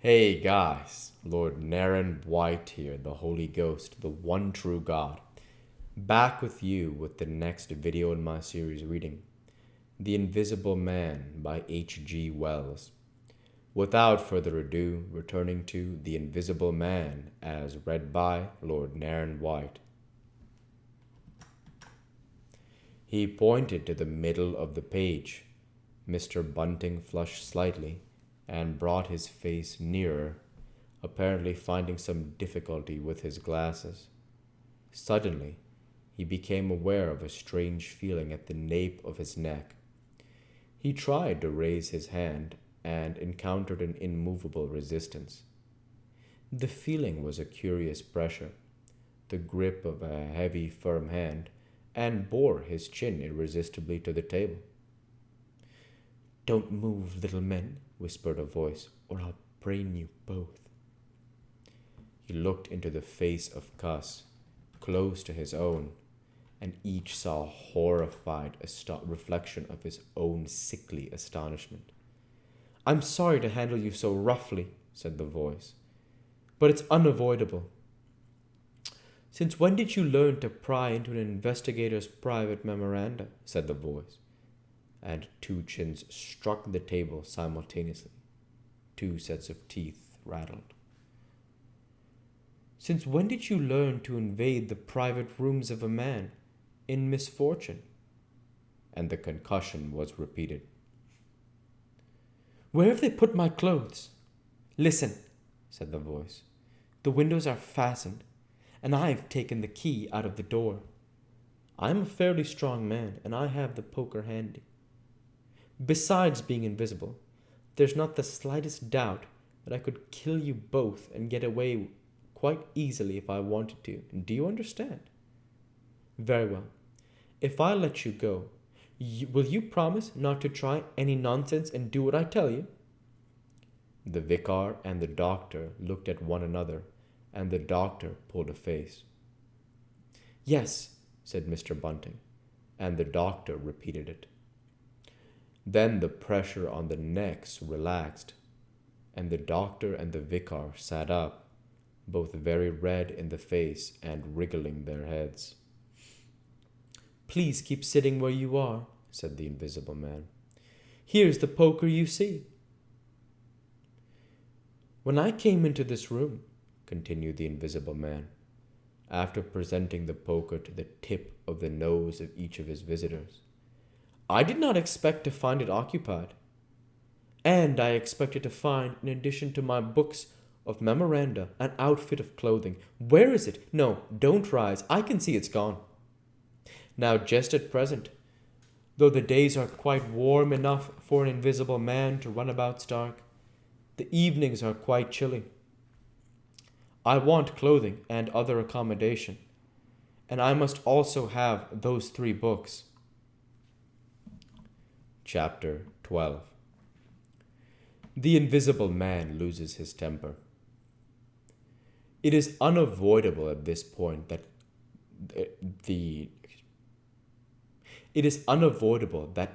Hey guys, Lord Naren White here, the Holy Ghost, the one true God, back with you with the next video in my series reading, The Invisible Man by H.G. Wells. Without further ado, returning to The Invisible Man as read by Lord Naren White. He pointed to the middle of the page. Mr. Bunting flushed slightly and brought his face nearer, apparently finding some difficulty with his glasses. Suddenly, he became aware of a strange feeling at the nape of his neck. He tried to raise his hand and encountered an immovable resistance. The feeling was a curious pressure, the grip of a heavy, firm hand, and bore his chin irresistibly to the table. "Don't move, little men," whispered a voice, "or I'll brain you both." He looked into the face of Cuss, close to his own, and each saw a horrified reflection of his own sickly astonishment. "I'm sorry to handle you so roughly," said the voice, "but it's unavoidable. Since when did you learn to pry into an investigator's private memoranda?" said the voice, and two chins struck the table simultaneously. Two sets of teeth rattled. "Since when did you learn to invade the private rooms of a man in misfortune?" And the concussion was repeated. "Where have they put my clothes?" "Listen," said the voice. "The windows are fastened, and I've taken the key out of the door. I'm a fairly strong man, and I have the poker handy. Besides being invisible, there's not the slightest doubt that I could kill you both and get away quite easily if I wanted to. Do you understand? Very well. If I let you go, will you promise not to try any nonsense and do what I tell you?" The vicar and the doctor looked at one another, and the doctor pulled a face. "Yes," said Mr. Bunting, and the doctor repeated it. Then the pressure on the necks relaxed, and the doctor and the vicar sat up, both very red in the face and wriggling their heads. "Please keep sitting where you are," said the Invisible Man. "Here's the poker you see." "When I came into this room," continued the Invisible Man, after presenting the poker to the tip of the nose of each of his visitors, "I did not expect to find it occupied. And I expected to find, in addition to my books of memoranda, an outfit of clothing. Where is it? No, don't rise. I can see it's gone. Now, just at present, though the days are quite warm enough for an invisible man to run about stark, the evenings are quite chilly. I want clothing and other accommodation, and I must also have those 3 books. Chapter 12. The Invisible Man loses his temper. It is unavoidable at this point that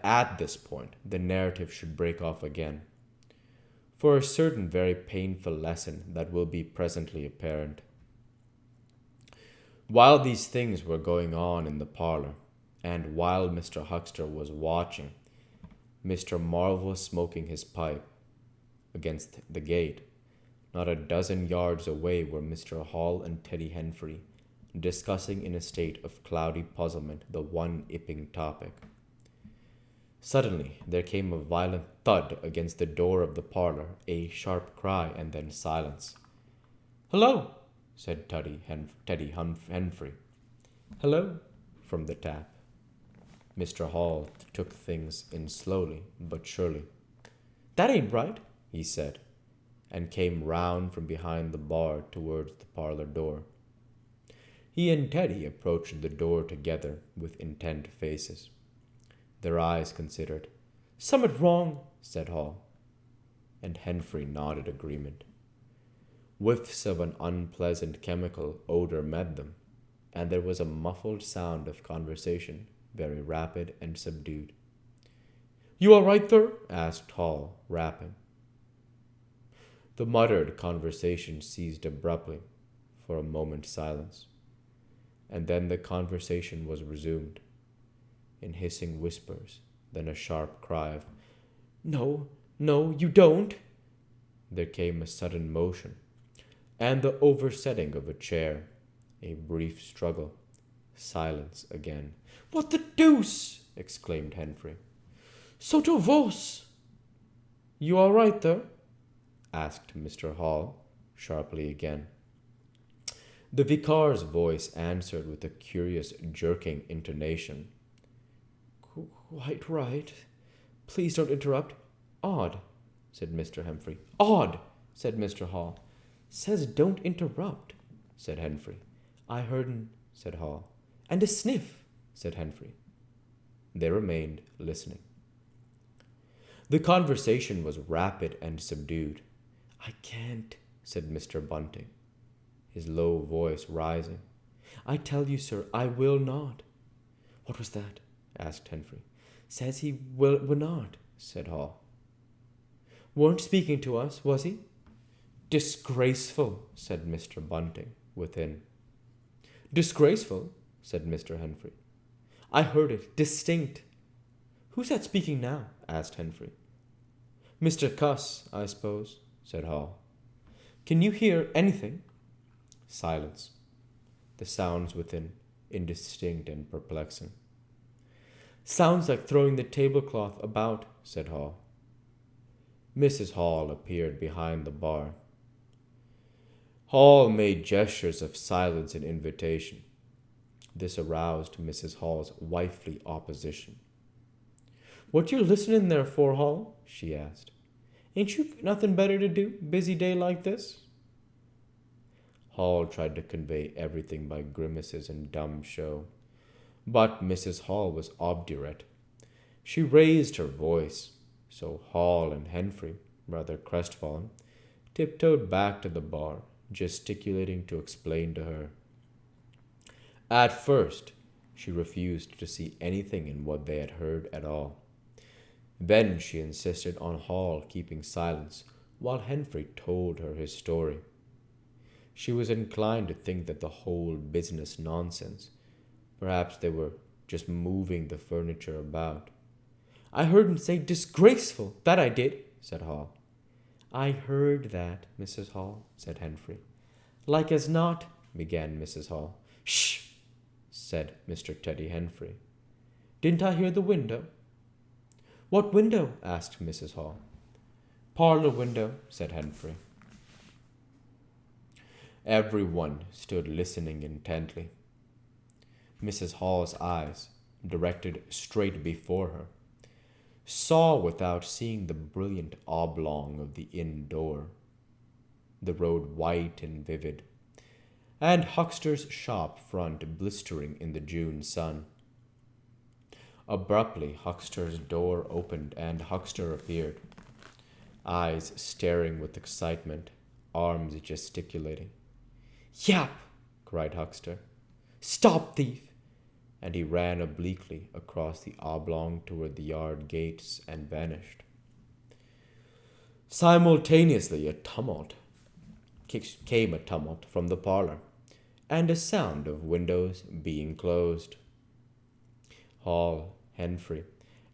at this point the narrative should break off again, for a certain very painful lesson that will be presently apparent. While these things were going on in the parlor, and while Mr. Huckster was watching, Mr. Marvel was smoking his pipe. Against the gate, not a dozen yards away, were Mr. Hall and Teddy Henfrey, discussing in a state of cloudy puzzlement the one ipping topic. Suddenly there came a violent thud against the door of the parlor, a sharp cry, and then silence. "Hello," said Teddy Henfrey. "Hello," from the tap. Mr. Hall took things in slowly but surely. "That ain't right," he said, and came round from behind the bar towards the parlor door. He and Teddy approached the door together with intent faces. Their eyes considered. "Summat wrong," said Hall, and Henfrey nodded agreement. Whiffs of an unpleasant chemical odor met them, and there was a muffled sound of conversation, very rapid and subdued. "You all right, sir?" asked Hall, rapping. The muttered conversation ceased abruptly for a moment's silence, and then the conversation was resumed in hissing whispers, then a sharp cry of, "No, no, you don't!" There came a sudden motion, and the oversetting of a chair, a brief struggle, silence again. "What the deuce!" exclaimed Henry. "Sotto vos!" "You all right, though?" asked Mr. Hall, sharply again. The vicar's voice answered with a curious jerking intonation. "Quite right. Please don't interrupt. Odd," said Mr. Humphrey. "Odd," said Mr. Hall. "Says don't interrupt," said Humphrey. "I heard said Hall. "And a sniff," said Humphrey. They remained listening. The conversation was rapid and subdued. "I can't," said Mr. Bunting, his low voice rising. "I tell you, sir, I will not." "What was that?" asked Humphrey. "Says he will not," said Hall. "Weren't speaking to us, was he?" "Disgraceful," said Mr. Bunting, within. "Disgraceful," said Mr. Humphrey. "I heard it, distinct." "Who's that speaking now?" asked Humphrey. "Mr. Cuss, I suppose," said Hall. "Can you hear anything?" Silence. The sounds within, indistinct and perplexing. "Sounds like throwing the tablecloth about," said Hall. Mrs. Hall appeared behind the bar. Hall made gestures of silence and invitation. This aroused Mrs. Hall's wifely opposition. "What you listening there for, Hall?" she asked. "Ain't you nothing better to do, busy day like this?" Hall tried to convey everything by grimaces and dumb show, but Mrs. Hall was obdurate. She raised her voice, so Hall and Humphrey, rather crestfallen, tiptoed back to the bar, gesticulating to explain to her. At first, she refused to see anything in what they had heard at all. Then she insisted on Hall keeping silence while Humphrey told her his story. She was inclined to think that the whole business nonsense. Perhaps they were just moving the furniture about. "I heard him say disgraceful, that I did," said Hall. "I heard that, Mrs. Hall," said Humphrey. "Like as not," began Mrs. Hall. "Shh!" said Mr. Teddy Humphrey. "Didn't I hear the window?" "What window?" asked Mrs. Hall. "Parlor window," said Humphrey. Everyone stood listening intently. Mrs. Hall's eyes, directed straight before her, saw without seeing the brilliant oblong of the inn door, the road white and vivid, and Huckster's shop front blistering in the June sun. Abruptly, Huckster's door opened and Huckster appeared, eyes staring with excitement, arms gesticulating. "Yap!" cried Huckster. "Stop, thief!" And he ran obliquely across the oblong toward the yard gates and vanished. Simultaneously came a tumult from the parlor, and a sound of windows being closed. Hall, Humphrey,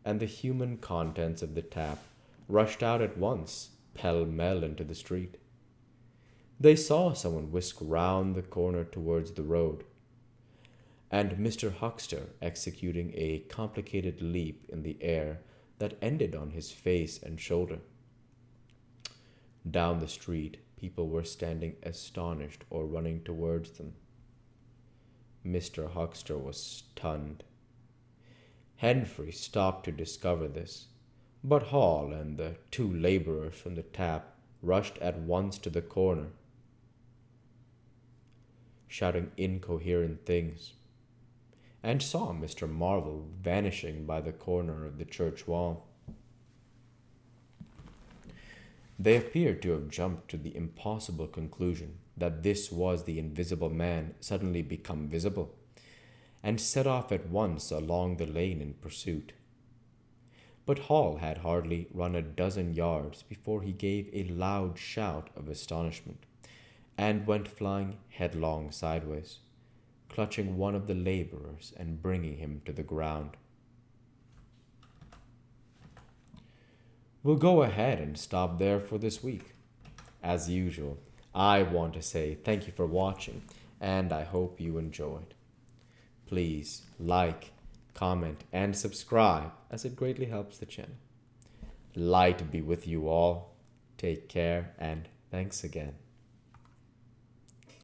and the human contents of the tap rushed out at once, pell-mell into the street. They saw someone whisk round the corner towards the road, and Mr. Huckster executing a complicated leap in the air that ended on his face and shoulder. Down the street, people were standing astonished or running towards them. Mr. Huckster was stunned. Humphrey stopped to discover this, but Hall and the two laborers from the tap rushed at once to the corner, shouting incoherent things, and saw Mr. Marvel vanishing by the corner of the church wall. They appeared to have jumped to the impossible conclusion that this was the invisible man suddenly become visible, and set off at once along the lane in pursuit. But Hall had hardly run a dozen yards before he gave a loud shout of astonishment and went flying headlong sideways, clutching one of the laborers and bringing him to the ground. We'll go ahead and stop there for this week. As usual, I want to say thank you for watching, and I hope you enjoyed. Please like, comment, and subscribe as it greatly helps the channel. Light be with you all. Take care and thanks again.